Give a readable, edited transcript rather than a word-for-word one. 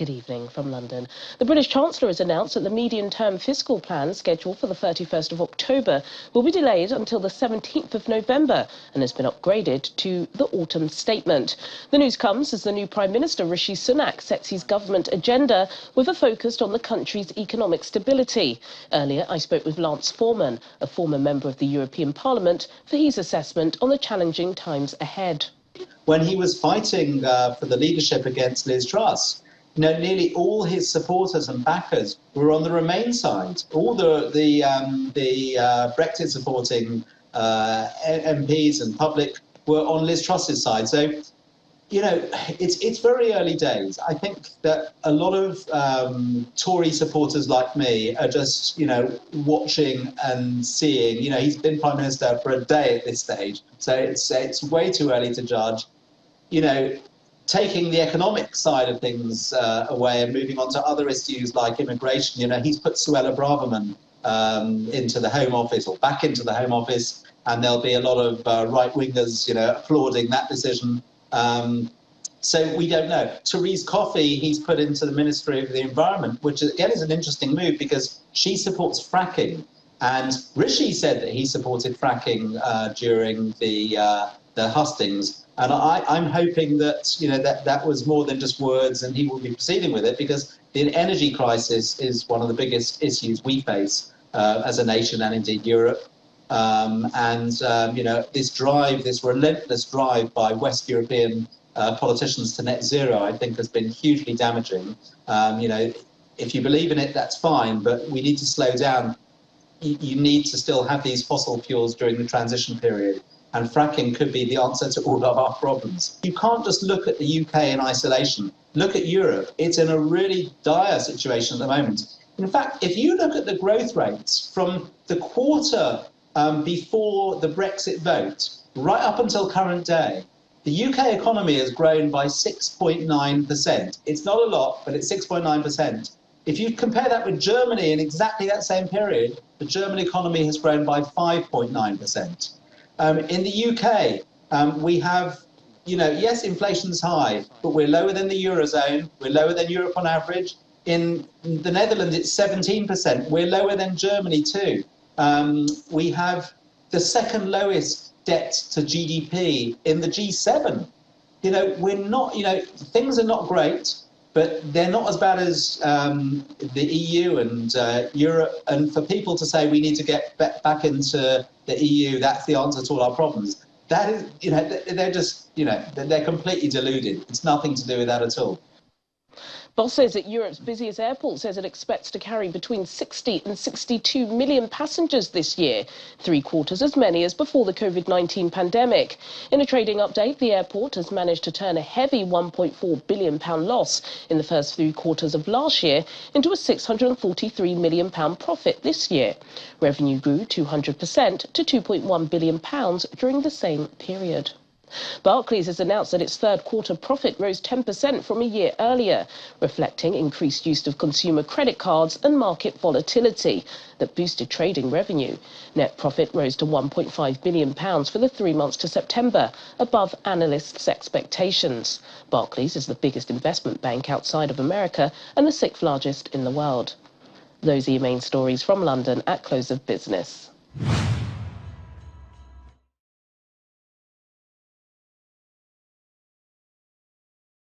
Good evening from London. The British Chancellor has announced that the medium-term fiscal plan scheduled for the 31st of October will be delayed until the 17th of November and has been upgraded to the autumn statement. The news comes as the new Prime Minister Rishi Sunak sets his government agenda with a focus on the country's economic stability. Earlier, I spoke with Lance Foreman, a former member of the European Parliament, for his assessment on the challenging times ahead. When he was fighting for the leadership against Liz Truss, nearly all his supporters and backers were on the Remain side. All the Brexit-supporting MPs and public were on Liz Truss's side. So, it's very early days. I think that a lot of Tory supporters like me are just, watching and seeing. He's been Prime Minister for a day at this stage, so it's way too early to judge. Taking the economic side of things away and moving on to other issues like immigration, he's put Suella Braverman into the Home Office or back into the Home Office, and there'll be a lot of right-wingers, applauding that decision. So we don't know. Therese Coffey, he's put into the Ministry of the Environment, which again is an interesting move because she supports fracking. And Rishi said that he supported fracking during the hustings. And I'm hoping that that was more than just words, and he will be proceeding with it, because the energy crisis is one of the biggest issues we face as a nation and indeed Europe. This relentless drive by West European politicians to net zero, I think, has been hugely damaging. If you believe in it, that's fine, but we need to slow down. You need to still have these fossil fuels during the transition period. And fracking could be the answer to all of our problems. You can't just look at the UK in isolation. Look at Europe. It's in a really dire situation at the moment. In fact, if you look at the growth rates from the quarter before the Brexit vote, right up until current day, the UK economy has grown by 6.9%. It's not a lot, but it's 6.9%. If you compare that with Germany in exactly that same period, the German economy has grown by 5.9%. In the UK, we have, yes, inflation's high, but we're lower than the Eurozone. We're lower than Europe on average. In the Netherlands, it's 17%. We're lower than Germany too. We have the second lowest debt to GDP in the G7. We're not, things are not great, but they're not as bad as the EU and Europe. And for people to say we need to get back into the EU, that's the answer to all our problems. That is, they're just, they're completely deluded. It's nothing to do with that at all. Boss says that Europe's busiest airport says it expects to carry between 60 and 62 million passengers this year, 3/4 as many as before the COVID-19 pandemic. In a trading update, the airport has managed to turn a heavy £1.4 billion loss in the first 3 quarters of last year into a £643 million profit this year. Revenue grew 200% to £2.1 billion during the same period. Barclays has announced that its third quarter profit rose 10% from a year earlier, reflecting increased use of consumer credit cards and market volatility that boosted trading revenue. Net profit rose to £1.5 billion for the 3 months to September, above analysts' expectations. Barclays is the biggest investment bank outside of America and the 6th largest in the world. Those are your main stories from London at close of business.